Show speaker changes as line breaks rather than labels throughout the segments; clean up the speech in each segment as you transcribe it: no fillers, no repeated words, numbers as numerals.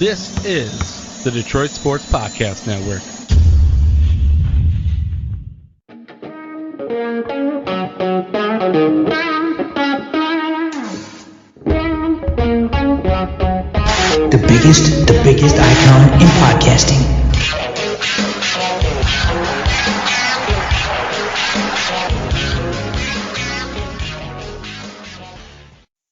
This is the Detroit Sports Podcast Network.
The biggest icon in podcasting.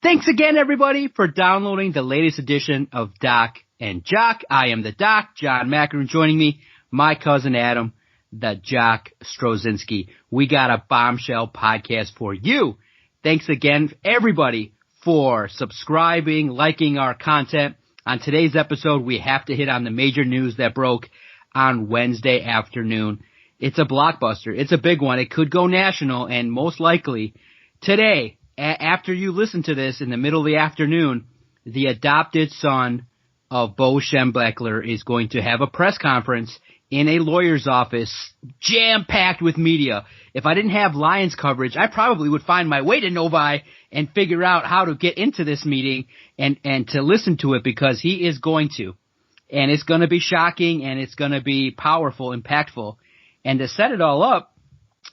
Thanks again, everybody, for downloading the latest edition of Doc and Jock. I am the Doc, John Macron, joining me, my cousin Adam, the Jock Strozinski. We got a bombshell podcast for you. Thanks again, everybody, for subscribing, liking our content. On today's episode, we have to hit on the major news that broke on Wednesday afternoon. It's a blockbuster. It's a big one. It could go national, and most likely today, after you listen to this in the middle of the afternoon, the adopted son of Bo Schembechler is going to have a press conference in a lawyer's office, jam-packed with media. If I didn't have Lions coverage, I probably would find my way to Novi and figure out how to get into this meeting and to listen to it, because he is going to. And it's going to be shocking, and it's going to be powerful, impactful. And to set it all up,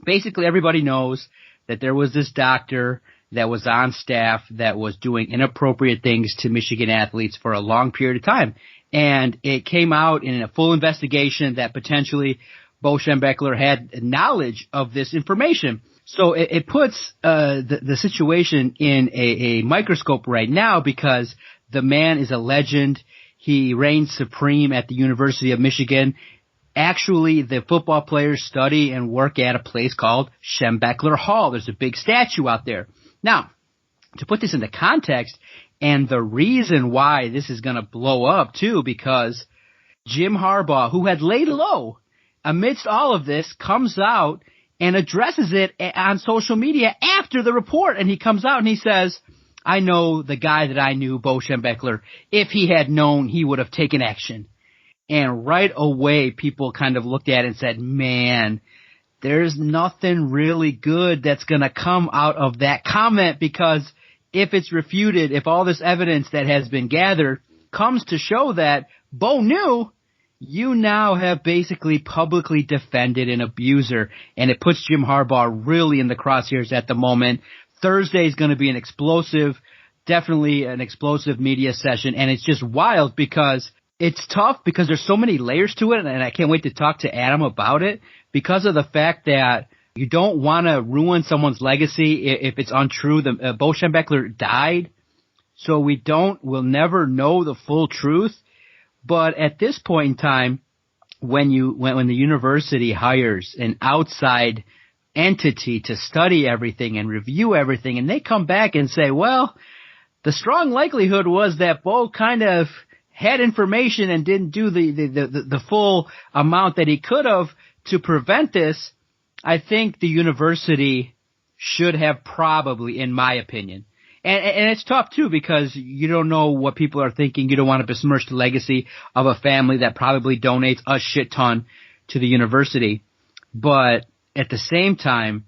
basically everybody knows that there was this doctor that was on staff that was doing inappropriate things to Michigan athletes for a long period of time. And it came out in a full investigation that potentially Bo Schembechler had knowledge of this information. So it puts the situation in a microscope right now, because the man is a legend. He reigns supreme at the University of Michigan. Actually, the football players study and work at a place called Schembechler Hall. There's a big statue out there. Now, to put this into context, and the reason why this is going to blow up too, because Jim Harbaugh, who had laid low amidst all of this, comes out and addresses it on social media after the report. And he comes out and he says, I know the guy that I knew, Bo Schembechler. If he had known, he would have taken action. And right away, people kind of looked at it and said, man, there's nothing really good that's going to come out of that comment, because if it's refuted, if all this evidence that has been gathered comes to show that Bo knew, you now have basically publicly defended an abuser, and it puts Jim Harbaugh really in the crosshairs at the moment. Thursday is going to be definitely an explosive media session, and it's just wild because it's tough because there's so many layers to it, and I can't wait to talk to Adam about it, because of the fact that you don't want to ruin someone's legacy if it's untrue. Bo Schembechler died, so we'll never know the full truth. But at this point in time, when the university hires an outside entity to study everything and review everything, and they come back and say, well, the strong likelihood was that Bo kind of had information and didn't do the full amount that he could have to prevent this, I think the university should have probably, in my opinion. And it's tough, too, because you don't know what people are thinking. You don't want to besmirch the legacy of a family that probably donates a shit ton to the university. But at the same time,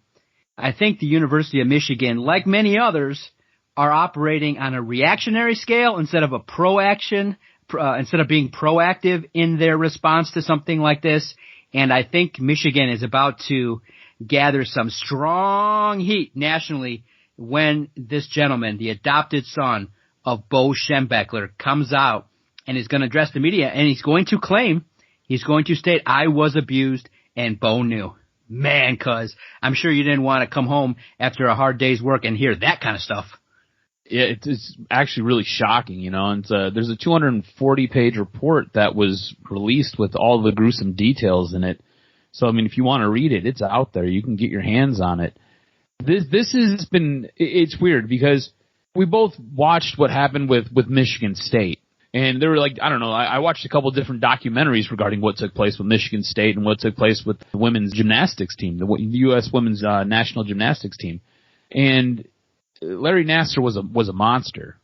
I think the University of Michigan, like many others, are operating on a reactionary scale instead of instead of being proactive in their response to something like this. And I think Michigan is about to gather some strong heat nationally when this gentleman, the adopted son of Bo Schembechler, comes out and is going to address the media, and he's going to state, I was abused and Bo knew. Man, cuz I'm sure you didn't want to come home after a hard day's work and hear that kind of stuff.
Yeah, it's actually really shocking, and there's a 240-page report that was released with all the gruesome details in it. So, I mean, if you want to read it, it's out there. You can get your hands on it. It's weird because we both watched what happened with Michigan State. And there were I watched a couple different documentaries regarding what took place with Michigan State and what took place with the women's gymnastics team, the U.S. women's national gymnastics team. And Larry Nassar was a monster.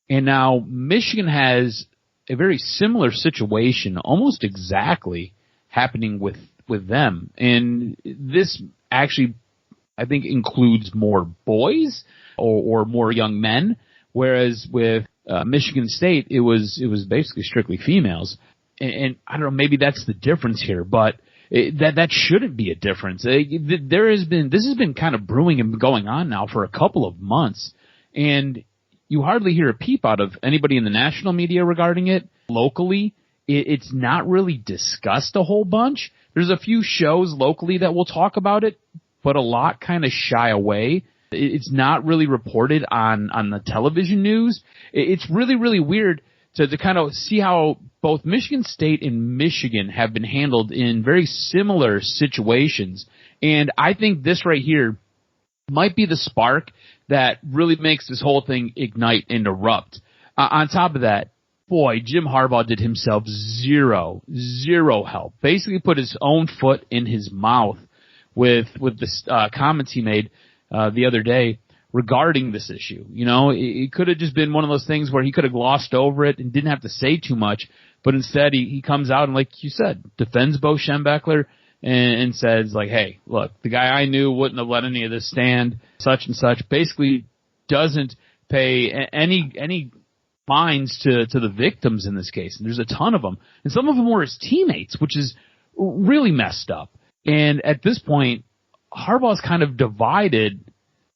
And now Michigan has a very similar situation, almost exactly happening with them. And this actually, I think, includes more boys or more young men, whereas with Michigan State, it was basically strictly females. And I don't know, maybe that's the difference here, but that shouldn't be a difference. This has been kind of brewing and going on now for a couple of months, and you hardly hear a peep out of anybody in the national media regarding it. Locally, it's not really discussed a whole bunch. There's a few shows locally that will talk about it, but a lot kind of shy away. It's not really reported on the television news. It's really, really weird to kind of see how both Michigan State and Michigan have been handled in very similar situations. And I think this right here might be the spark that really makes this whole thing ignite and erupt. On top of that, boy, Jim Harbaugh did himself zero help. Basically put his own foot in his mouth with the comments he made the other day regarding this issue. You know, it could have just been one of those things where he could have glossed over it and didn't have to say too much, but instead he comes out and, like you said, defends Bo Schembechler and says, like, hey, look, the guy I knew wouldn't have let any of this stand, such and such. Basically doesn't pay any minds to the victims in this case. And there's a ton of them. And some of them were his teammates, which is really messed up. And at this point, Harbaugh's kind of divided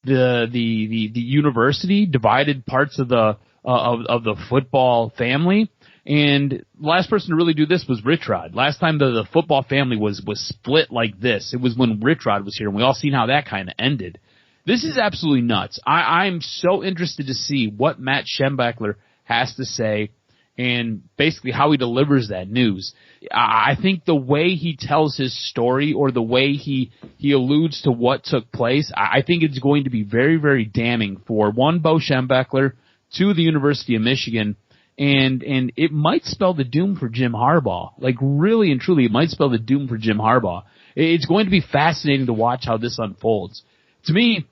the university, divided parts of the football family. And the last person to really do this was Rich Rod. Last time the football family was split like this, it was when Rich Rod was here, and we all seen how that kind of ended. This is absolutely nuts. I'm so interested to see what Matt Schembechler has to say and basically how he delivers that news. I think the way he tells his story, or the way he alludes to what took place, I think it's going to be very, very damning for, one, Bo Schembechler, two, the University of Michigan, and it might spell the doom for Jim Harbaugh. Like, really and truly, it might spell the doom for Jim Harbaugh. It's going to be fascinating to watch how this unfolds. To me,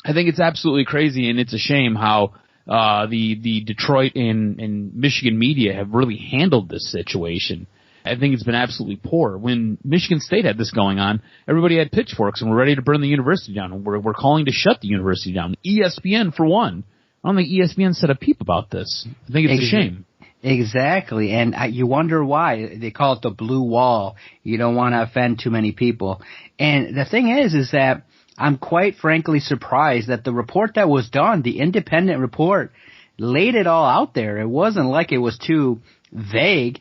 I think it's absolutely crazy, and it's a shame how the Detroit and Michigan media have really handled this situation. I think it's been absolutely poor. When Michigan State had this going on, everybody had pitchforks and were ready to burn the university down. We're calling to shut the university down. ESPN, for one. I don't think ESPN said a peep about this. I think it's a shame.
Exactly, and you wonder why. They call it the blue wall. You don't want to offend too many people. And the thing is that I'm quite frankly surprised that the report that was done, the independent report, laid it all out there. It wasn't like it was too vague.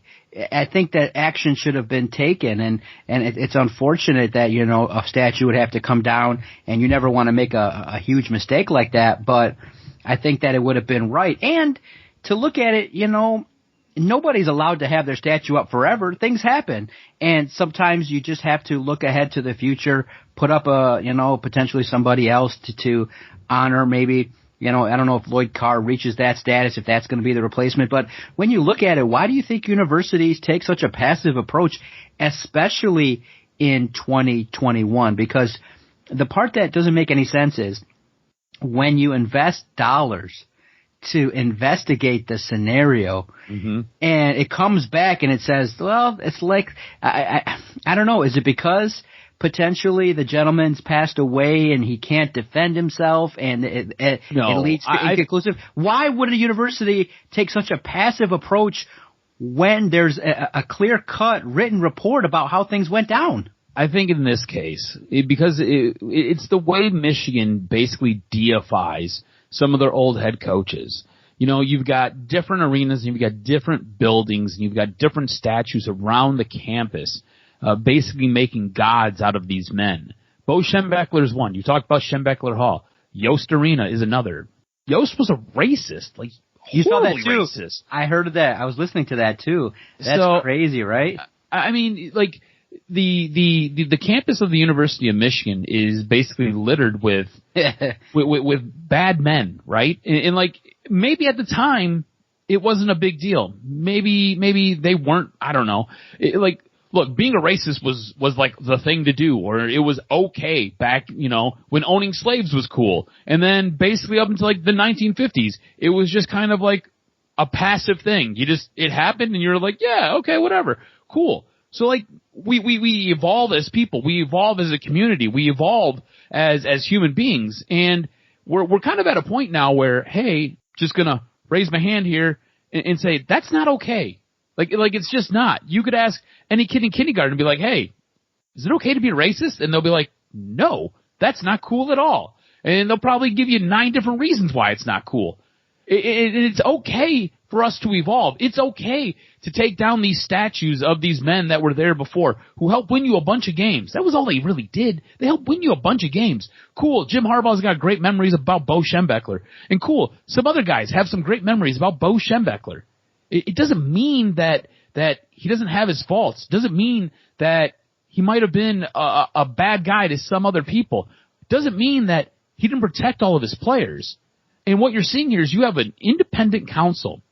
I think that action should have been taken, and it's unfortunate that, you know, a statue would have to come down, and you never want to make a huge mistake like that, but I think that it would have been right. And to look at it, you know, nobody's allowed to have their statue up forever. Things happen. And sometimes you just have to look ahead to the future, put up potentially somebody else to honor maybe, you know, I don't know if Lloyd Carr reaches that status, if that's going to be the replacement. But when you look at it, why do you think universities take such a passive approach, especially in 2021? Because the part that doesn't make any sense is when you invest dollars to investigate the scenario, and it comes back and it says, well, it's like, I don't know, is it because potentially the gentleman's passed away and he can't defend himself and it leads to inconclusive? Why would a university take such a passive approach when there's a clear-cut written report about how things went down?
I think in this case, because it's the way Michigan basically deifies some of their old head coaches. You know, you've got different arenas, and you've got different buildings, and you've got different statues around the campus, basically making gods out of these men. Bo Schembechler is one. You talked about Schembechler Hall. Yost Arena is another. Yost was a racist, like
you saw that too.
Racist.
I heard of that. I was listening to that too. That's crazy, right?
I mean, like, the campus of the University of Michigan is basically littered with bad men, right? And like, maybe at the time it wasn't a big deal. Maybe they weren't. I don't know. Look, being a racist was like the thing to do, or it was okay back, you know, when owning slaves was cool. And then basically up until like the 1950s, it was just kind of like a passive thing. It happened and you're like, yeah, okay, whatever, cool. So like, we evolve as people, we evolve as a community, we evolve as human beings, and we're kind of at a point now where, hey, just gonna raise my hand here and say, that's not okay. Like it's just not. You could ask any kid in kindergarten and be like, hey, is it okay to be racist? And they'll be like, no, that's not cool at all. And they'll probably give you 9 different reasons why it's not cool. It's okay for us to evolve. It's okay to take down these statues of these men that were there before who helped win you a bunch of games. That was all they really did. They helped win you a bunch of games. Cool. Jim Harbaugh's got great memories about Bo Schembechler. And cool, some other guys have some great memories about Bo Schembechler. It doesn't mean that he doesn't have his faults. It doesn't mean that he might have been a bad guy to some other people. It doesn't mean that he didn't protect all of his players. And what you're seeing here is you have an independent counsel,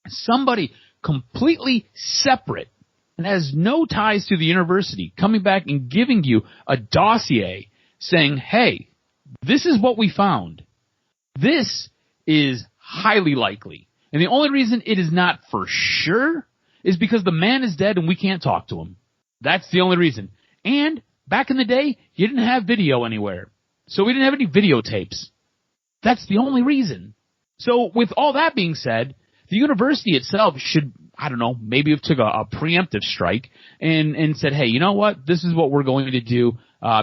somebody completely separate and has no ties to the university, coming back and giving you a dossier saying, hey, this is what we found. This is highly likely. And the only reason it is not for sure is because the man is dead and we can't talk to him. That's the only reason. And back in the day, you didn't have video anywhere. So we didn't have any videotapes. That's the only reason. So with all that being said, the university itself should, I don't know, maybe have took a preemptive strike and said, hey, you know what? This is what we're going to do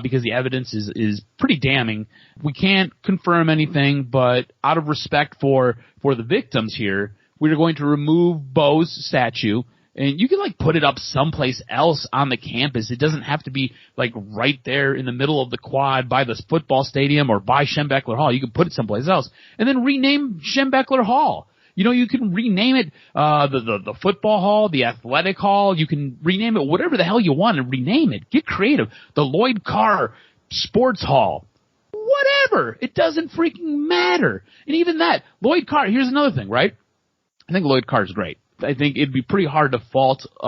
because the evidence is pretty damning. We can't confirm anything, but out of respect for the victims here, we're going to remove Bo's statue. And you can, like, put it up someplace else on the campus. It doesn't have to be, like, right there in the middle of the quad by the football stadium or by Schembechler Hall. You can put it someplace else. And then rename Schembechler Hall. You know, you can rename it the football hall, the athletic hall. You can rename it whatever the hell you want and rename it. Get creative. The Lloyd Carr Sports Hall. Whatever. It doesn't freaking matter. And even that, Lloyd Carr, here's another thing, right? I think Lloyd Carr is great. I think it'd be pretty hard to fault a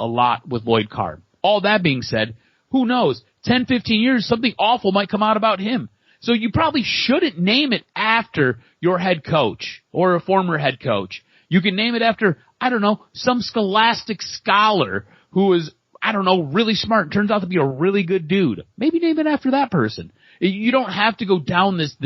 lot with Lloyd Carr. All that being said, who knows? 10, 15 years, something awful might come out about him. So you probably shouldn't name it after your head coach or a former head coach. You can name it after, I don't know, some scholastic scholar who is, I don't know, really smart and turns out to be a really good dude. Maybe name it after that person. You don't have to go down this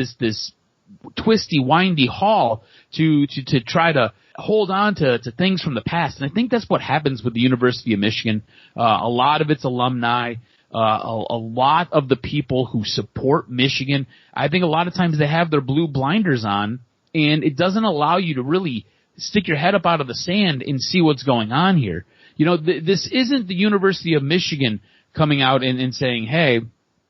twisty, windy hall to try to hold on to things from the past. And I think that's what happens with the University of Michigan. A lot of its alumni, a lot of the people who support Michigan, I think a lot of times they have their blue blinders on, and it doesn't allow you to really stick your head up out of the sand and see what's going on here. You know, this isn't the University of Michigan coming out and saying, hey,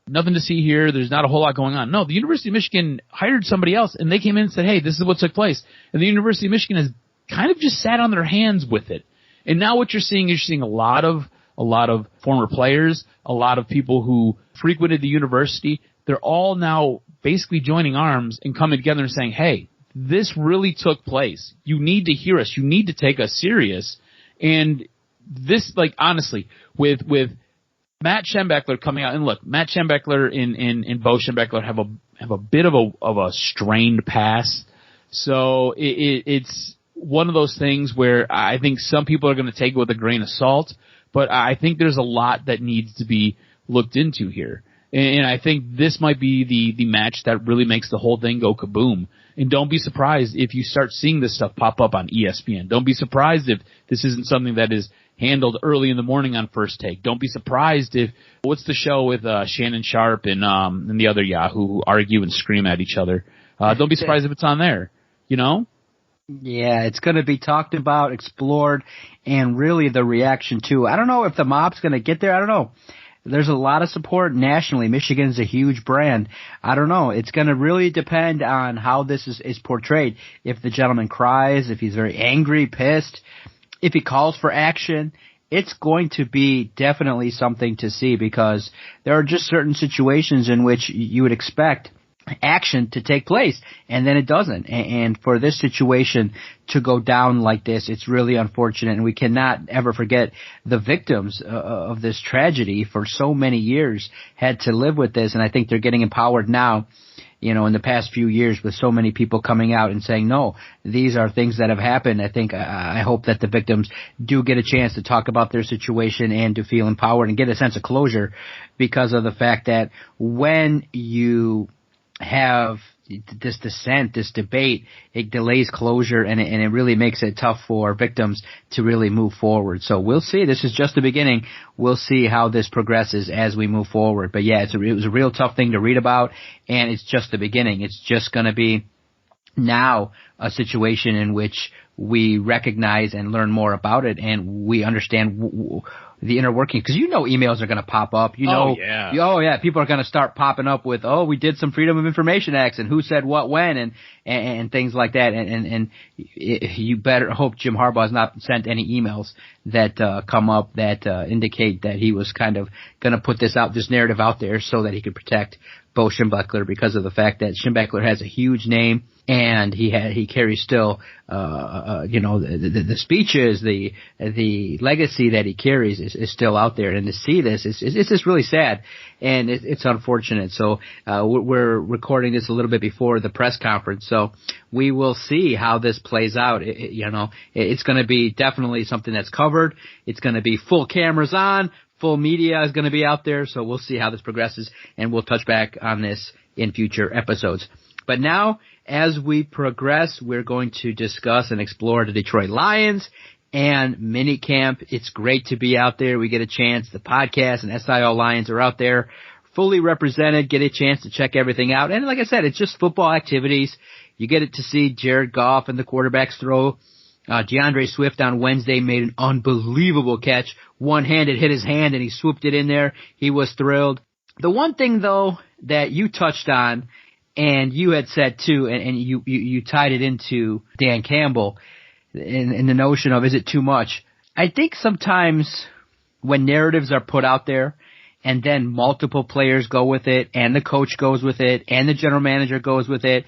nothing to see here, there's not a whole lot going on. No, the University of Michigan hired somebody else, and they came in and said, hey, this is what took place. And the University of Michigan has kind of just sat on their hands with it. And now what you're seeing is a lot of former players, a lot of people who frequented the university. They're all now basically joining arms and coming together and saying, hey, this really took place. You need to hear us. You need to take us serious. And this, like, honestly, with Matt Schembechler coming out, and look, Matt Schembechler and Bo Schembechler have a bit of a strained past. So it's one of those things where I think some people are going to take it with a grain of salt, but I think there's a lot that needs to be looked into here. And I think this might be the match that really makes the whole thing go kaboom. And don't be surprised if you start seeing this stuff pop up on ESPN. Don't be surprised if this isn't something that is handled early in the morning on First Take. Don't be surprised if, what's the show with Shannon Sharp and the other Yahoo who argue and scream at each other? Don't be surprised if it's on there, you know?
Yeah, it's going to be talked about, explored, and really the reaction too. I don't know if the mob's going to get there. I don't know. There's a lot of support nationally. Michigan's a huge brand. I don't know. It's going to really depend on how this is portrayed. If the gentleman cries, if he's very angry, pissed, if he calls for action, it's going to be definitely something to see, because there are just certain situations in which you would expect action to take place, and then it doesn't. And for this situation to go down like this, it's really unfortunate, and we cannot ever forget the victims of this tragedy for so many years had to live with this, and I think they're getting empowered now, you know, in the past few years with so many people coming out and saying, no, these are things that have happened. I hope that the victims do get a chance to talk about their situation and to feel empowered and get a sense of closure, because of the fact that when you have this dissent, this debate, it delays closure, and it really makes it tough for victims to really move forward. So we'll see. This is just the beginning. We'll see how this progresses as we move forward. But yeah, it was a real tough thing to read about, and it's just the beginning. It's just going to be now a situation in which we recognize and learn more about it, and we understand the inner working, because emails are going to pop up. Oh yeah, people are going to start popping up with, we did some Freedom of Information Acts and who said what when and things like that. And you better hope Jim Harbaugh has not sent any emails that come up that indicate that he was kind of going to put this narrative out there so that he could protect Bo Schembechler, because of the fact that Schembechler has a huge name, and he carries still the speeches, the legacy that he carries is still out there, and to see this it's just really sad, and it's unfortunate. So we're recording this a little bit before the press conference, so we will see how this plays out. It's going to be definitely something that's covered. It's going to be full cameras on. Full media is going to be out there, so we'll see how this progresses, and we'll touch back on this in future episodes. But now, as we progress, we're going to discuss and explore the Detroit Lions and minicamp. It's great to be out there. We get a chance. The podcast and SIL Lions are out there, fully represented, get a chance to check everything out. And like I said, it's just football activities. You get to see Jared Goff and the quarterbacks throw. DeAndre Swift on Wednesday made an unbelievable catch. One-handed, hit his hand, and he swooped it in there. He was thrilled. The one thing, though, that you touched on, and you had said, too, and you tied it into Dan Campbell in the notion of, is it too much? I think sometimes when narratives are put out there, and then multiple players go with it, and the coach goes with it, and the general manager goes with it,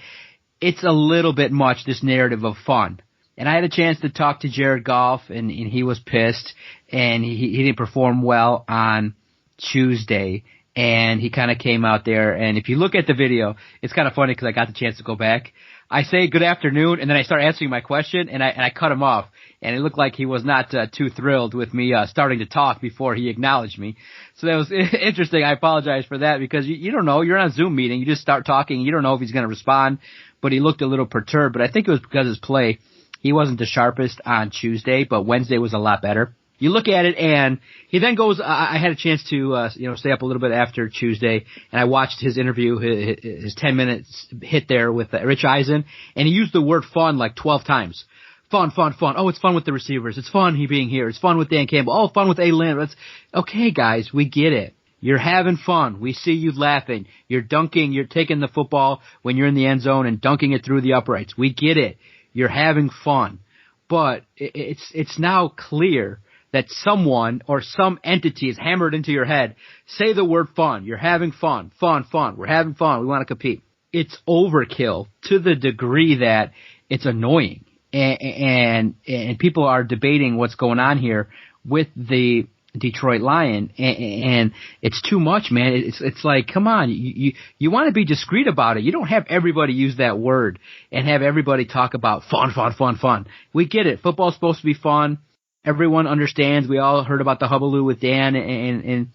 it's a little bit much, this narrative of fun. And I had a chance to talk to Jared Goff, and he was pissed, and he didn't perform well on Tuesday, and he kind of came out there, and if you look at the video, it's kind of funny because I got the chance to go back. I say good afternoon, and then I start answering my question, and I cut him off, and it looked like he was not too thrilled with me starting to talk before he acknowledged me. So that was interesting. I apologize for that, because you don't know. You're on a Zoom meeting. You just start talking. You don't know if he's going to respond, but he looked a little perturbed, but I think it was because his play. He wasn't the sharpest on Tuesday, but Wednesday was a lot better. You look at it, and he then goes, I had a chance to, stay up a little bit after Tuesday, and I watched his interview, his 10 minutes hit there with Rich Eisen, and he used the word fun like 12 times. Fun, fun, fun. Oh, it's fun with the receivers. It's fun he being here. It's fun with Dan Campbell. Oh, fun with A. Lynn. Okay, guys, we get it. You're having fun. We see you laughing. You're dunking. You're taking the football when you're in the end zone and dunking it through the uprights. We get it. You're having fun, but it's now clear that someone or some entity is hammered into your head. Say the word fun. You're having fun. Fun, fun. We're having fun. We want to compete. It's overkill to the degree that it's annoying, and people are debating what's going on here with the Detroit Lion, and it's too much, man. It's like, come on, you want to be discreet about it. You don't have everybody use that word and have everybody talk about fun, fun, fun, fun. We get it. Football's supposed to be fun. Everyone understands. We all heard about the hubbub with Dan and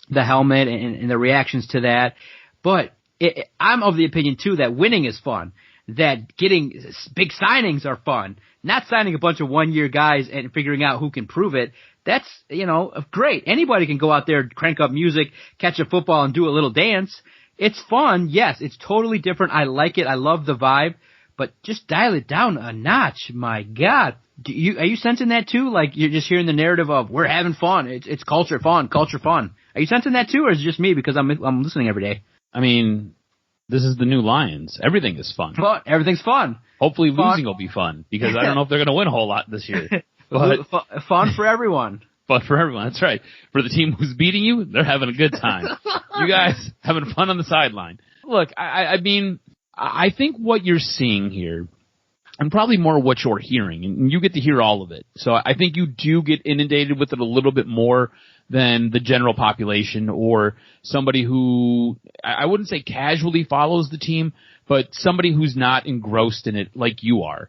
the helmet and the reactions to that. But I'm of the opinion, too, that winning is fun, that getting big signings are fun, not signing a bunch of one-year guys and figuring out who can prove it. That's, great. Anybody can go out there, crank up music, catch a football, and do a little dance. It's fun. Yes, it's totally different. I like it. I love the vibe. But just dial it down a notch. My God. Are you sensing that too? Like you're just hearing the narrative of we're having fun. It's culture fun. Are you sensing that too, or is it just me because I'm listening every day?
I mean, this is the new Lions. Everything is fun.
Fun. Everything's fun.
Hopefully losing will be fun, because I don't know if they're going to win a whole lot this year. But
fun for everyone.
Fun for everyone. That's right. For the team who's beating you, they're having a good time. You guys having fun on the sideline. Look, I mean, I think what you're seeing here, and probably more what you're hearing, and you get to hear all of it. So I think you do get inundated with it a little bit more than the general population, or somebody who, I wouldn't say casually follows the team, but somebody who's not engrossed in it like you are.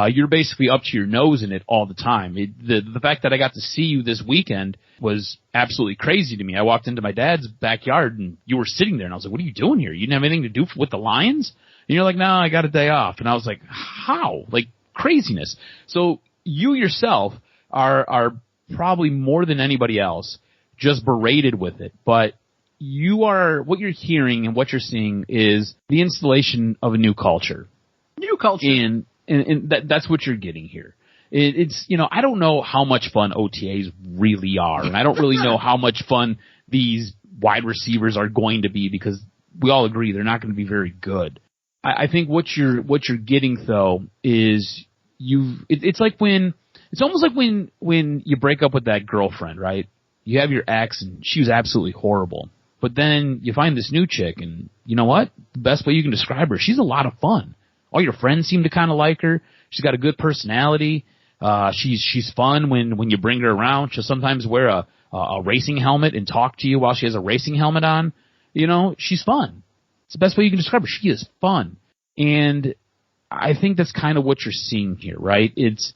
you're basically up to your nose in it all the time. The fact that I got to see you this weekend was absolutely crazy to me. I walked into my dad's backyard and you were sitting there, and I was like, what are you doing here? You didn't have anything to do with the Lions? And you're like, no, I got a day off. And I was like, how? Like, craziness. So you yourself are probably more than anybody else just berated with it. But what you're hearing and what you're seeing is the installation of a new culture.
New culture.
And that's what you're getting here. It's, I don't know how much fun OTAs really are, and I don't really know how much fun these wide receivers are going to be, because we all agree they're not going to be very good. I think what you're getting though is it's almost like when you break up with that girlfriend, right? You have your ex and she was absolutely horrible, but then you find this new chick, and you know what? The best way you can describe her, she's a lot of fun. All your friends seem to kind of like her. She's got a good personality. She's fun when you bring her around. She'll sometimes wear a racing helmet and talk to you while she has a racing helmet on. She's fun. It's the best way you can describe her. She is fun. And I think that's kind of what you're seeing here, right? It's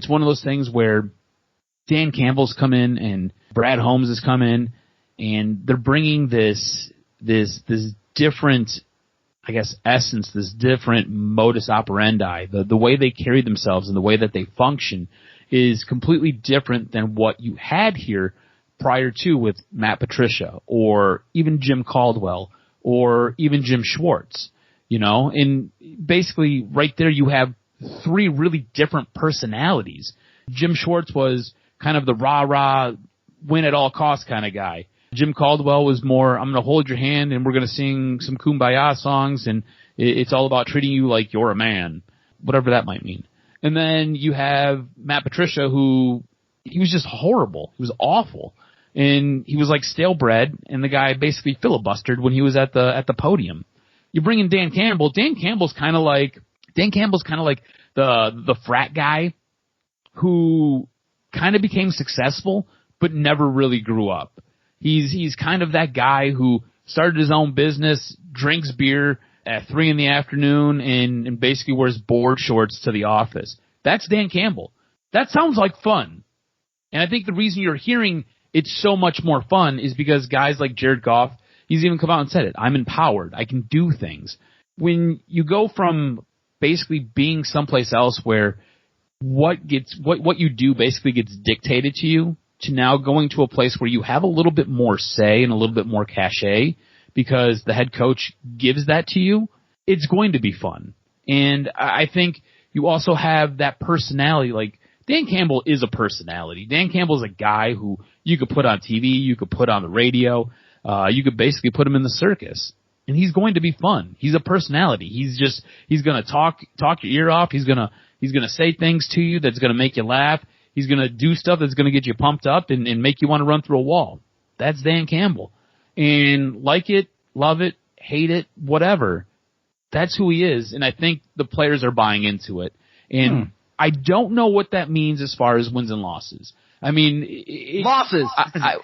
one of those things where Dan Campbell's come in and Brad Holmes has come in, and they're bringing this different, I guess, essence, this different modus operandi. The way they carry themselves and the way that they function is completely different than what you had here prior to with Matt Patricia or even Jim Caldwell or even Jim Schwartz, and basically right there you have three really different personalities. Jim Schwartz was kind of the rah-rah, win at all costs kind of guy. Jim Caldwell was more, I'm going to hold your hand and we're going to sing some Kumbaya songs, and it's all about treating you like you're a man, whatever that might mean. And then you have Matt Patricia, who, he was just horrible. He was awful. And he was like stale bread, and the guy basically filibustered when he was at the podium. You bring in Dan Campbell. Dan Campbell's kind of like the frat guy who kind of became successful but never really grew up. He's kind of that guy who started his own business, drinks beer at 3 p.m, and basically wears board shorts to the office. That's Dan Campbell. That sounds like fun. And I think the reason you're hearing it's so much more fun is because guys like Jared Goff, he's even come out and said it, I'm empowered. I can do things. When you go from basically being someplace else where what you do basically gets dictated to you, to now going to a place where you have a little bit more say and a little bit more cachet because the head coach gives that to you, it's going to be fun. And I think you also have that personality. Like, Dan Campbell is a personality. Dan Campbell is a guy who you could put on TV, you could put on the radio, you could basically put him in the circus. And he's going to be fun. He's a personality. He's going to talk your ear off. He's going to say things to you that's going to make you laugh. He's going to do stuff that's going to get you pumped up and make you want to run through a wall. That's Dan Campbell. And like it, love it, hate it, whatever, that's who he is. And I think the players are buying into it. And I don't know what that means as far as wins and losses. I mean,
losses.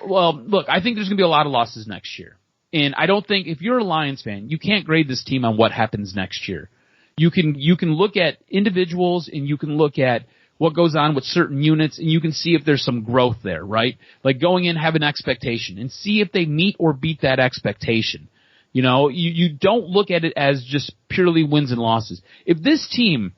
Well, look, I think there's going to be a lot of losses next year. And I don't think, if you're a Lions fan, you can't grade this team on what happens next year. You can look at individuals and you can look at what goes on with certain units, and you can see if there's some growth there, right? Like going in, have an expectation and see if they meet or beat that expectation. You don't look at it as just purely wins and losses. If this team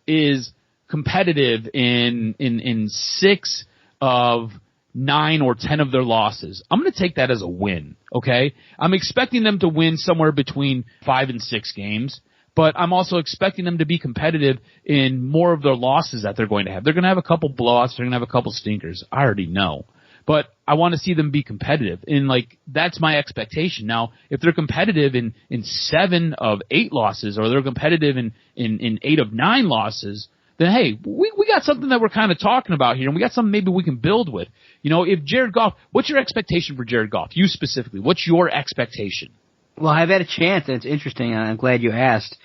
is competitive in 6 of 9 or 10 of their losses, I'm going to take that as a win, okay? I'm expecting them to win somewhere between 5 and 6 games. But I'm also expecting them to be competitive in more of their losses that they're going to have. They're going to have a couple blowouts. They're going to have a couple stinkers. I already know. But I want to see them be competitive. And, that's my expectation. Now, if they're competitive in 7 of 8 losses, or they're competitive in 8 of 9 losses, then, hey, we got something that we're kind of talking about here, and we got something maybe we can build with. If Jared Goff, what's your expectation for Jared Goff? You specifically. What's your expectation?
Well, I've had a chance, and it's interesting, and I'm glad you asked,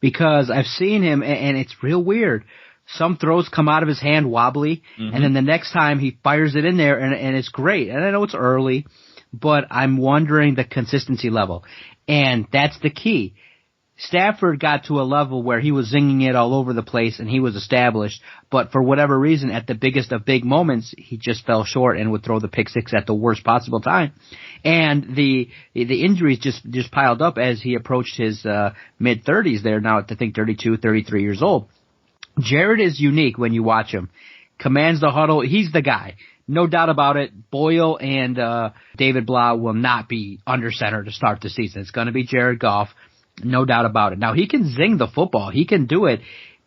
because I've seen him, and it's real weird. Some throws come out of his hand wobbly, and then the next time he fires it in there, and it's great. And I know it's early, but I'm wondering the consistency level. And that's the key. Stafford got to a level where he was zinging it all over the place and he was established, but for whatever reason, at the biggest of big moments, he just fell short and would throw the pick six at the worst possible time. And the injuries just piled up as he approached his mid-30s there, now at I think 32, 33 years old. Jared is unique when you watch him. Commands the huddle. He's the guy. No doubt about it. Boyle and David Blau will not be under center to start the season. It's going to be Jared Goff. No doubt about it. Now, he can zing the football. He can do it,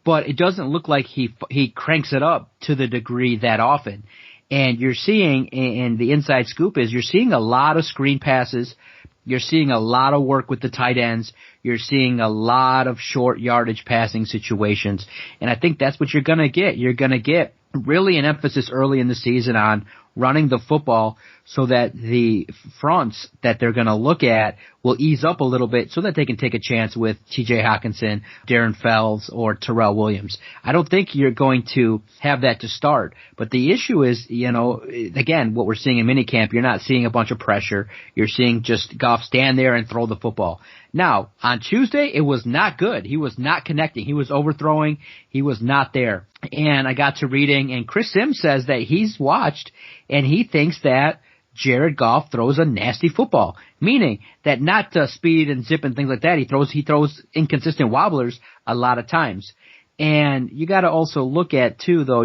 but it doesn't look like he cranks it up to the degree that often. And you're seeing, and the inside scoop is, you're seeing a lot of screen passes. You're seeing a lot of work with the tight ends. You're seeing a lot of short yardage passing situations. And I think that's what you're going to get. You're going to get really an emphasis early in the season on running the football so that the fronts that they're going to look at will ease up a little bit so that they can take a chance with T.J. Hockenson, Darren Fells, or Terrell Williams. I don't think you're going to have that to start. But the issue is, again, what we're seeing in minicamp, you're not seeing a bunch of pressure. You're seeing just Goff stand there and throw the football. Now, on Tuesday, it was not good. He was not connecting. He was overthrowing. He was not there. And I got to reading, and Chris Sims says that he's watched, and he thinks that Jared Goff throws a nasty football, meaning that not speed and zip and things like that. He throws inconsistent wobblers a lot of times. And you got to also look at, too, though,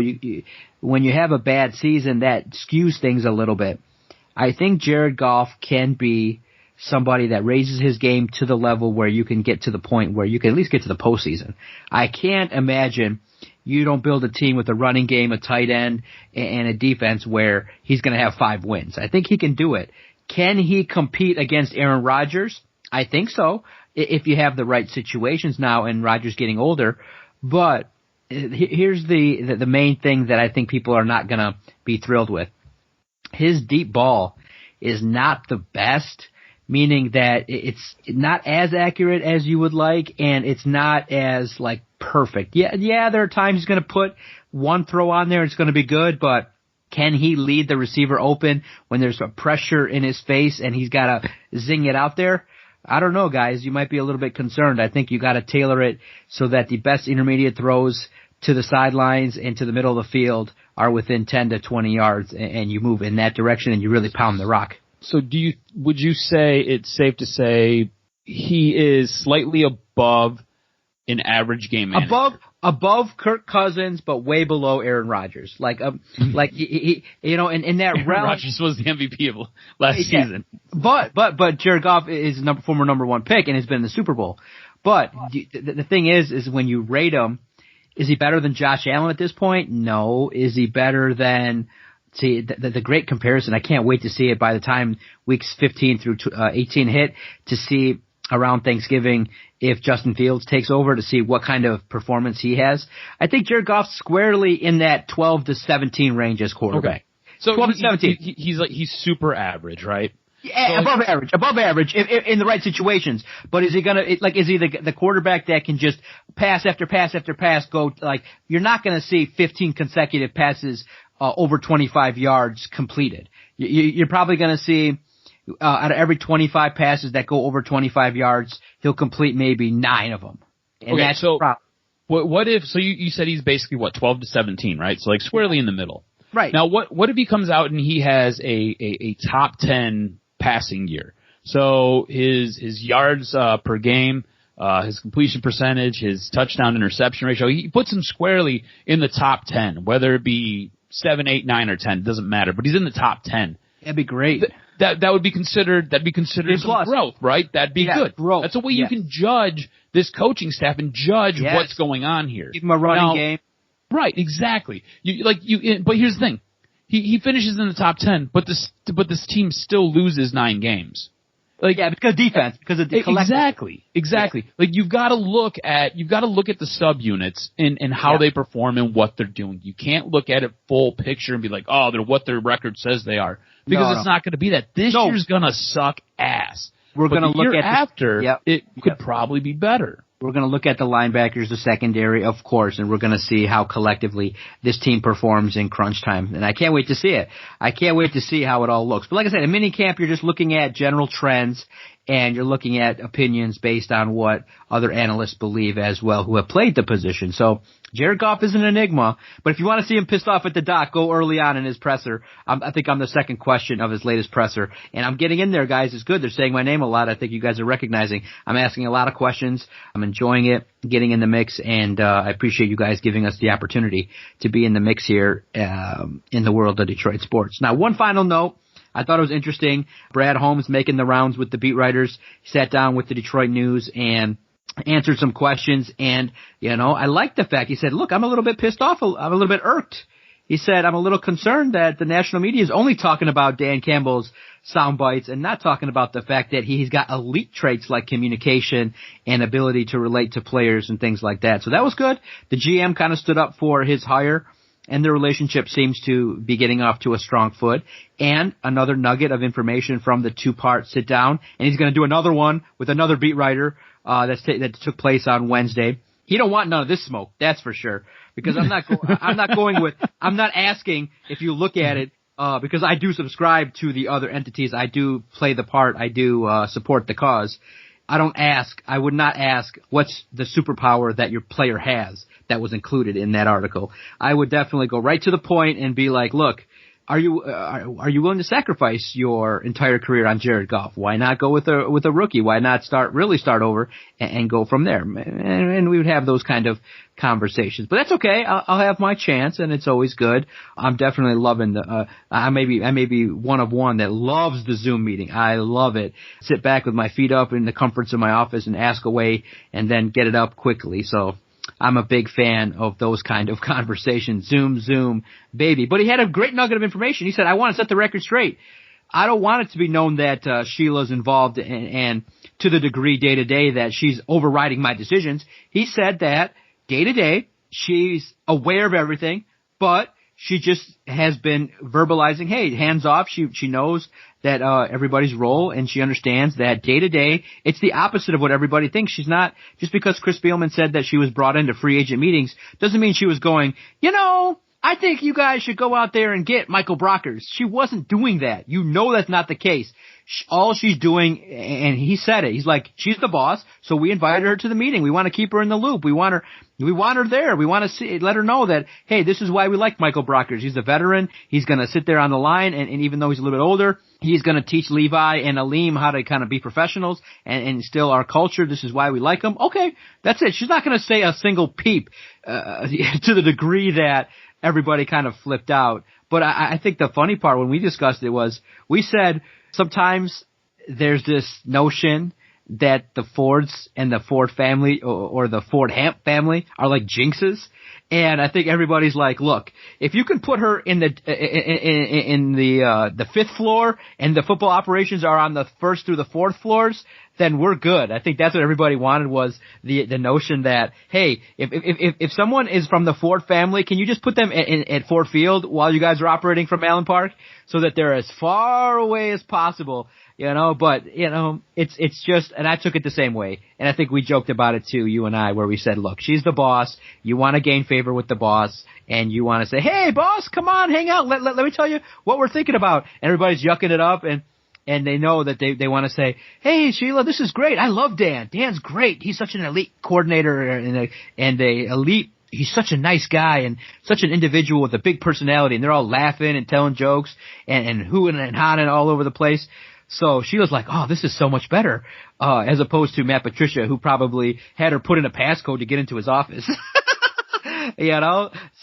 when you have a bad season, that skews things a little bit. I think Jared Goff can be somebody that raises his game to the level where you can get to the point where you can at least get to the postseason. I can't imagine you don't build a team with a running game, a tight end, and a defense where he's going to have 5 wins. I think he can do it. Can he compete against Aaron Rodgers? I think so, if you have the right situations now and Rodgers getting older. But here's the main thing that I think people are not going to be thrilled with. His deep ball is not the best, meaning that it's not as accurate as you would like, and it's not as, perfect. Yeah, there are times he's going to put one throw on there, it's going to be good, but can he lead the receiver open when there's a pressure in his face and he's got to zing it out there? I don't know, guys. You might be a little bit concerned. I think you got to tailor it so that the best intermediate throws to the sidelines and to the middle of the field are within 10 to 20 yards, and you move in that direction and you really pound the rock.
So would you say it's safe to say he is slightly above an average game manager? Above
Kirk Cousins, but way below Aaron Rodgers. In that realm.
Rodgers was the MVP of last season.
But Jared Goff is former number 1 pick and has been in the Super Bowl. But the thing is when you rate him, is he better than Josh Allen at this point? No. Is he better than? See, the great comparison, I can't wait to see it by the time weeks 15 through 18 hit, to see around Thanksgiving if Justin Fields takes over, to see what kind of performance he has. I think Jared Goff's squarely in that 12 to 17 range as quarterback.
Okay. So
12 to 17.
He's super average, right?
Yeah, so above average in the right situations. But is he is he the quarterback that can just pass after pass after pass go, you're not going to see 15 consecutive passes over 25 yards completed. You're probably going to see out of every 25 passes that go over 25 yards, he'll complete maybe 9 of them. And
okay,
that's
so
the problem.
What if? So you said he's basically 12 to 17, right? So squarely in the middle.
Right.
Now what if he comes out and he has a top 10 passing year? So his yards per game, his completion percentage, his touchdown interception ratio, he puts him squarely in the top 10, whether it be 7, 8, 9, or 10, doesn't matter, but he's in the top 10.
That'd be great.
That would be considered some growth, right? That'd be good.
Growth.
That's a way you can judge this coaching staff and judge what's going on here.
Give him a running game.
Right, exactly. But here's the thing. He finishes in the top 10, but this team still loses 9 games.
Because defense, because of the collective.
Exactly. Yeah. You've got to look at the subunits and how they perform and what they're doing. You can't look at it full picture and be like, oh, they're what their record says they are, because it's not going to be that. This year's going to suck ass.
We're going to look at
after. It could probably be better.
We're going to look at the linebackers, the secondary, of course, and we're going to see how collectively this team performs in crunch time. And I can't wait to see it. I can't wait to see how it all looks. But like I said, in minicamp, you're just looking at general trends, and you're looking at opinions based on what other analysts believe as well who have played the position. So Jared Goff is an enigma, but if you want to see him pissed off at the doc, go early on in his presser. I think I'm the second question of his latest presser, and I'm getting in there, guys. It's good. They're saying my name a lot. I think you guys are recognizing I'm asking a lot of questions. I'm enjoying it, getting in the mix, and I appreciate you guys giving us the opportunity to be in the mix here in the world of Detroit sports. Now, one final note. I thought it was interesting. Brad Holmes making the rounds with the beat writers. He sat down with the Detroit News and answered some questions. And, I like the fact he said, look, I'm a little bit pissed off. I'm a little bit irked. He said, I'm a little concerned that the national media is only talking about Dan Campbell's sound bites and not talking about the fact that he's got elite traits like communication and ability to relate to players and things like that. So that was good. The GM kind of stood up for his hire, and their relationship seems to be getting off to a strong foot. And another nugget of information from the two-part sit-down, and he's going to do another one with another beat writer that took place on Wednesday. He don't want none of this smoke, that's for sure. Because I'm not asking if you look at it, because I do subscribe to the other entities. I do play the part. I do support the cause. I would not ask what's the superpower that your player has that was included in that article. I would definitely go right to the point and be like, look, are you willing to sacrifice your entire career on Jared Goff? Why not go with a rookie? Why not start over and go from there? And we would have those kind of conversations. But that's okay. I'll have my chance, and it's always good. I'm definitely loving I may be one of one that loves the Zoom meeting. I love it. Sit back with my feet up in the comforts of my office and ask away and then get it up quickly. So I'm a big fan of those kind of conversations. Zoom, baby. But he had a great nugget of information. He said, I want to set the record straight. I don't want it to be known that Sheila's involved and to the degree day to day that she's overriding my decisions. He said that day to day she's aware of everything, but she just has been verbalizing, hey, hands off. She knows that everybody's role, and she understands that day to day it's the opposite of what everybody thinks. She's not, just because Chris Spielman said that she was brought into free agent meetings doesn't mean she was going, I think you guys should go out there and get Michael Brockers. She wasn't doing that. That's not the case. All she's doing, and he said it, he's like, she's the boss, so we invited her to the meeting. We want to keep her in the loop. We want her there. We want to let her know that, hey, this is why we like Michael Brockers. He's a veteran. He's going to sit there on the line, and even though he's a little bit older, he's going to teach Levi and Aleem how to kind of be professionals and instill our culture. This is why we like him. Okay, that's it. She's not going to say a single peep to the degree that everybody kind of flipped out. But I think the funny part when we discussed it was we said sometimes there's this notion that the Fords and the Ford family or the Ford Hamp family are like jinxes. And I think everybody's like, look, if you can put her in the fifth floor and the football operations are on the first through the fourth floors, then we're good. I think that's what everybody wanted, was the notion that, hey, if someone is from the Ford family, can you just put them at Ford Field while you guys are operating from Allen Park so that they're as far away as possible, but it's just, and I took it the same way. And I think we joked about it too, you and I, where we said, look, she's the boss. You want to gain favor with the boss, and you want to say, hey, boss, come on, hang out. Let me tell you what we're thinking about. And everybody's yucking it up, and they know that they want to say, hey, Sheila, this is great. I love Dan. Dan's great. He's such an elite coordinator and a elite. He's such a nice guy and such an individual with a big personality. And they're all laughing and telling jokes and hooing and hawing all over the place. So Sheila's like, oh, this is so much better, as opposed to Matt Patricia, who probably had her put in a passcode to get into his office.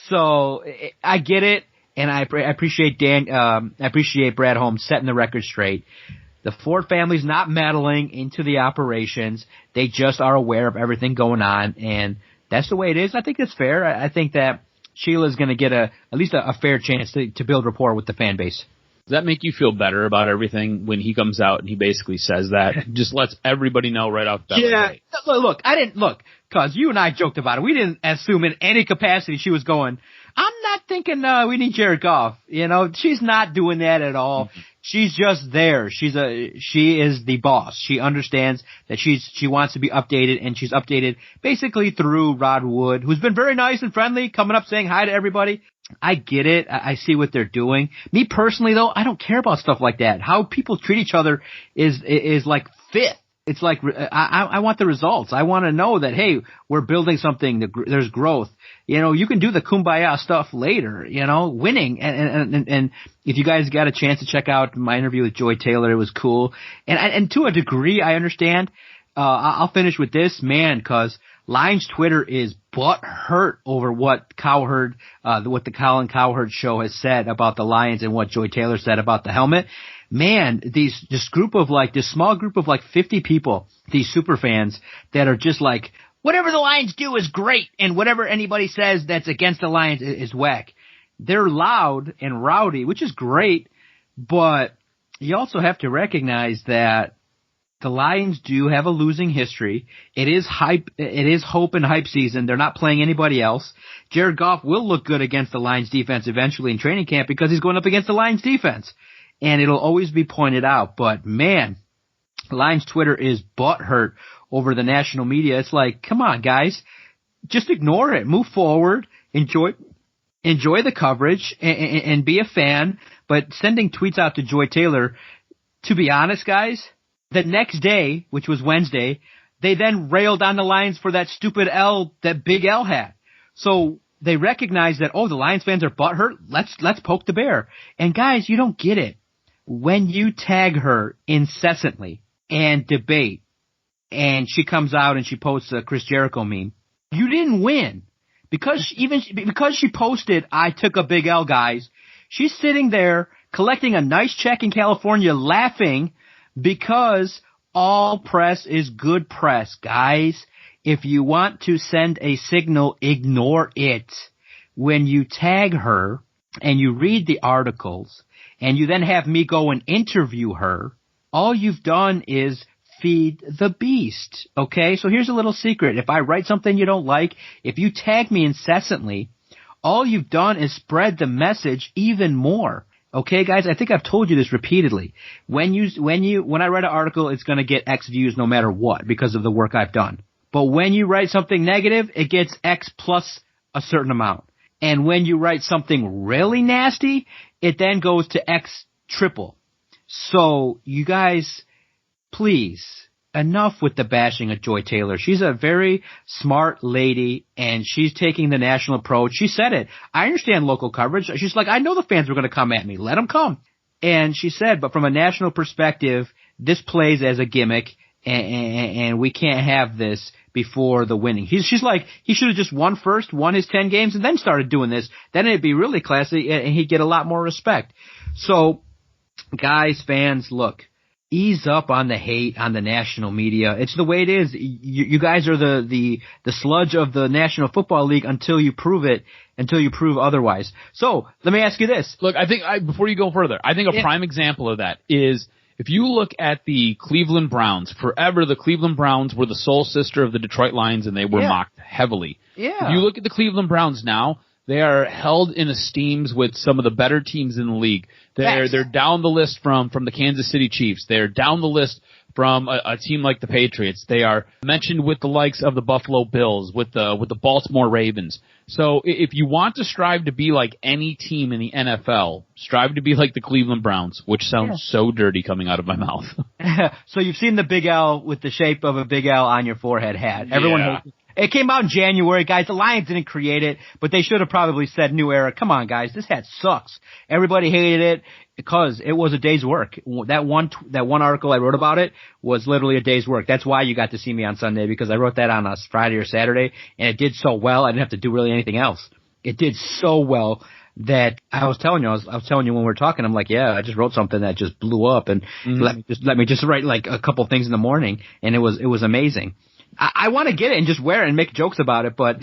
So I get it. And I appreciate I appreciate Brad Holmes setting the record straight. The Ford family's not meddling into the operations. They just are aware of everything going on, and that's the way it is. I think it's fair. I think that Sheila's going to get at least a fair chance to build rapport with the fan base.
Does that make you feel better about everything when he comes out and he basically says that? Just lets everybody know right off the bat.
Yeah. Look, cause you and I joked about it. We didn't assume in any capacity she was going, I'm not thinking we need Jared Goff. She's not doing that at all. Mm-hmm. She's just there. She is the boss. She understands that she wants to be updated, and she's updated basically through Rod Wood, who's been very nice and friendly, coming up saying hi to everybody. I get it. I see what they're doing. Me personally, though, I don't care about stuff like that. How people treat each other is like fifth. It's like I want the results. I want to know that, hey, we're building something. There's growth. You can do the kumbaya stuff later. Winning. And if you guys got a chance to check out my interview with Joy Taylor, it was cool. And to a degree, I understand. I'll finish with this, man, because Lions Twitter is butt hurt over what Cowherd, what the Colin Cowherd show has said about the Lions and what Joy Taylor said about the helmet. Man, this small group of like 50 people, these super fans that are just like, whatever the Lions do is great, and whatever anybody says that's against the Lions is whack. They're loud and rowdy, which is great, but you also have to recognize that the Lions do have a losing history. It is hope and hype season. They're not playing anybody else. Jared Goff will look good against the Lions defense eventually in training camp because he's going up against the Lions defense. And it'll always be pointed out. But man, Lions Twitter is butthurt over the national media. It's like, come on, guys. Just ignore it. Move forward. Enjoy the coverage and be a fan. But sending tweets out to Joy Taylor, to be honest, guys, the next day, which was Wednesday, they then railed on the Lions for that stupid L that Big L had. So they recognize that, the Lions fans are butthurt. Let's poke the bear. And guys, you don't get it. When you tag her incessantly and debate, and she comes out and she posts a Chris Jericho meme, you didn't win. Because she posted, I took a Big L, guys, she's sitting there collecting a nice check in California laughing because all press is good press, guys. If you want to send a signal, ignore it. When you tag her and you read the articles and you then have me go and interview her, all you've done is feed the beast, okay? So here's a little secret. If I write something you don't like, if you tag me incessantly, all you've done is spread the message even more. Okay, guys, I think I've told you this repeatedly. When I write an article, it's going to get X views no matter what because of the work I've done. But when you write something negative, it gets X plus a certain amount. And when you write something really nasty, it then goes to X triple. So you guys, please, enough with the bashing of Joy Taylor. She's a very smart lady, and she's taking the national approach. She said it. I understand local coverage. She's like, I know the fans are going to come at me. Let them come. And she said, but from a national perspective, this plays as a gimmick, and we can't have this before the winning. She's like, he should have just won his 10 games, and then started doing this. Then it'd be really classy, and he'd get a lot more respect. So, guys, fans, look, ease up on the hate on the national media. It's the way it is. You guys are the sludge of the National Football League until you prove otherwise. So, let me ask you this.
Look, I think, before you go further, I think a prime example of that is, if you look at the Cleveland Browns, forever the Cleveland Browns were the soul sister of the Detroit Lions, and they were mocked heavily.
Yeah.
If you look at the Cleveland Browns now, they are held in esteem with some of the better teams in the league. They're down the list from the Kansas City Chiefs. They're down the list from a team like the Patriots. They are mentioned with the likes of the Buffalo Bills, with the Baltimore Ravens. So if you want to strive to be like any team in the NFL, strive to be like the Cleveland Browns, which sounds so dirty coming out of my mouth.
So you've seen the Big L with the shape of a Big L on your forehead hat. Everyone hates it. It came out in January, guys. The Lions didn't create it, but they should have probably said new era. Come on, guys. This hat sucks. Everybody hated it because it was a day's work. That one article I wrote about it was literally a day's work. That's why you got to see me on Sunday, because I wrote that on a Friday or Saturday, and it did so well I didn't have to do really anything else. It did so well that I was telling you when we were talking, I'm like, yeah, I just wrote something that just blew up, and let me just write like a couple things in the morning, and it was amazing. I want to get it and just wear it and make jokes about it, but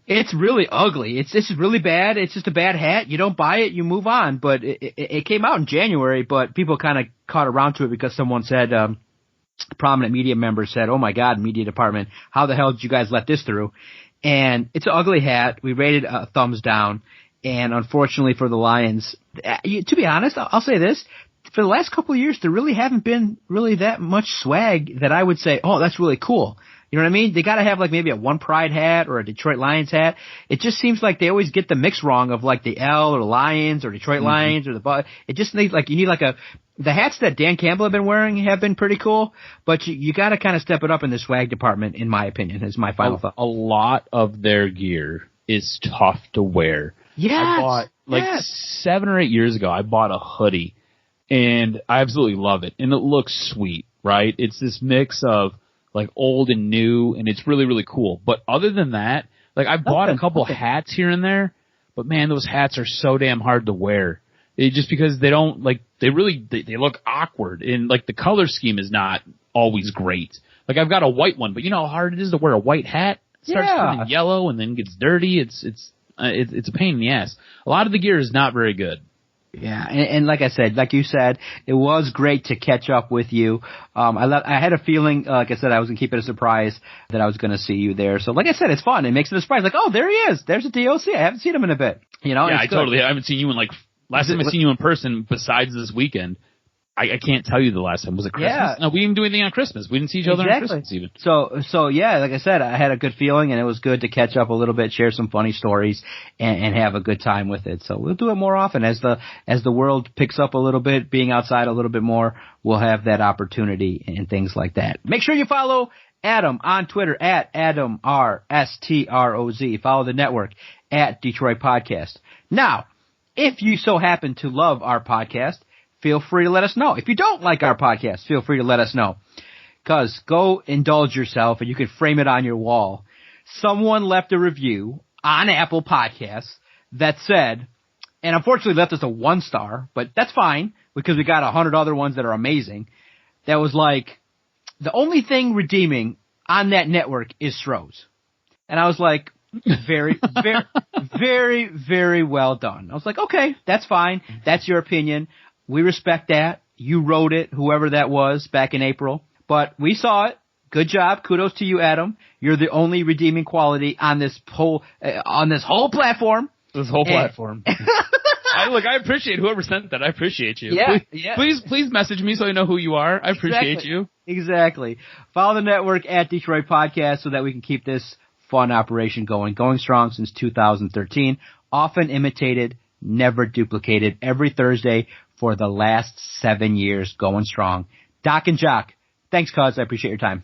it's really ugly. It's really bad. It's just a bad hat. You don't buy it, you move on. But it came out in January, but people kind of caught around to it because someone said, prominent media member said, oh my God, media department, how the hell did you guys let this through? And it's an ugly hat. We rated a thumbs down. And unfortunately for the Lions, to be honest, I'll say this. For the last couple of years, there really haven't been really that much swag that I would say, oh, that's really cool. You know what I mean? They gotta have like maybe a One Pride hat or a Detroit Lions hat. It just seems like they always get the mix wrong of like the L or Lions or Detroit Lions or the it just needs like you need like the hats that Dan Campbell have been wearing have been pretty cool, but you gotta kind of step it up in the swag department, in my opinion, is my final thought.
A lot of their gear is tough to wear.
Yes.
I bought 7 or 8 years ago, I bought a hoodie and I absolutely love it. And it looks sweet, right? It's this mix of like old and new, and it's really, really cool. But other than that, like I bought a couple hats here and there, but man, those hats are so damn hard to wear. Just because they don't like, they look awkward, and like the color scheme is not always great. Like I've got a white one, but you know how hard it is to wear a white hat? It starts turning yellow and then gets dirty. It's a pain in the ass. A lot of the gear is not very good.
Yeah, and like I said, like you said, it was great to catch up with you. I had a feeling, like I said, I was going to keep it a surprise that I was going to see you there. So like I said, it's fun. It makes it a surprise. Like, oh, there he is. There's a DOC. I haven't seen him in a bit. You know?
Yeah, I haven't seen you in like, last time I seen you in person besides this weekend. I can't tell you the last time. Was it Christmas?
Yeah.
No, we didn't do anything on Christmas. We didn't see each other on Christmas even.
So yeah, like I said, I had a good feeling, and it was good to catch up a little bit, share some funny stories, and have a good time with it. So we'll do it more often as the world picks up a little bit, being outside a little bit more. We'll have that opportunity and things like that. Make sure you follow Adam on Twitter at AdamRSTROZ. Follow the network at Detroit Podcast. Now, if you so happen to love our podcast, feel free to let us know. If you don't like our podcast, feel free to let us know. Because go indulge yourself, and you can frame it on your wall. Someone left a review on Apple Podcasts that said, and unfortunately left us a 1-star, but that's fine because we got 100 other ones that are amazing. That was like, the only thing redeeming on that network is Strohs. And I was like, very, very, very, very well done. I was like, okay, that's fine. That's your opinion. We respect that. You wrote it, whoever that was, back in April. But we saw it. Good job. Kudos to you, Adam. You're the only redeeming quality on this whole platform.
This whole platform. I appreciate whoever sent that. I appreciate you.
Yeah,
Please message me so I know who you are. I appreciate you.
Exactly. Follow the network at Detroit Podcast so that we can keep this fun operation going strong since 2013. Often imitated, never duplicated. Every Thursday for the last 7 years, going strong. Doc and Jock, thanks, cuz. I appreciate your time.